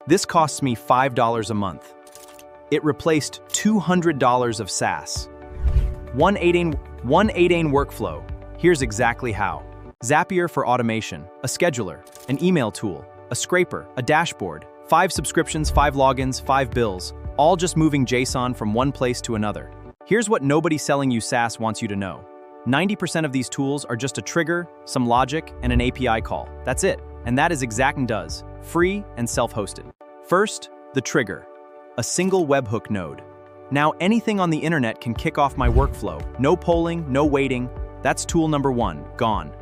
This costs me $5 a month. It replaced $200 of SaaS. n8n workflow. Here's exactly how. Zapier for automation, a scheduler, an email tool, a scraper, a dashboard, 5 subscriptions, 5 logins, 5 bills, all just moving JSON from one place to another. Here's what nobody selling you SaaS wants you to know. 90% of these tools are just a trigger, some logic, and an API call. That's it. And that is n8n does, free and self-hosted. First, the trigger, a single webhook node. Now anything on the internet can kick off my workflow. No polling, no waiting. That's tool number 1, gone.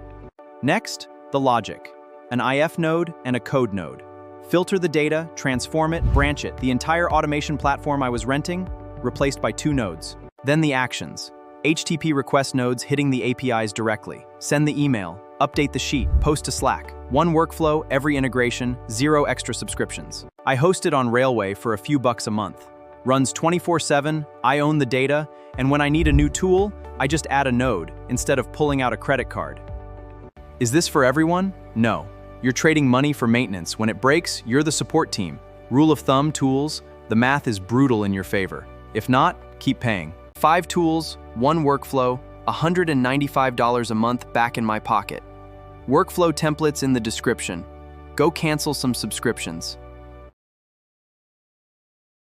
Next, the logic, an IF node and a code node. Filter the data, transform it, branch it. The entire automation platform I was renting, replaced by 2 nodes. Then the actions, HTTP request nodes hitting the APIs directly. Send the email, update the sheet, post to Slack. 1 workflow, every integration, 0 extra subscriptions. I host it on Railway for a few bucks a month. Runs 24/7, I own the data, and when I need a new tool, I just add a node instead of pulling out a credit card. Is this for everyone? No. You're trading money for maintenance. When it breaks, you're the support team. Rule of thumb, tools, the math is brutal in your favor. If not, keep paying. 5 tools, 1 workflow, $195 a month back in my pocket. Workflow templates in the description. Go cancel some subscriptions.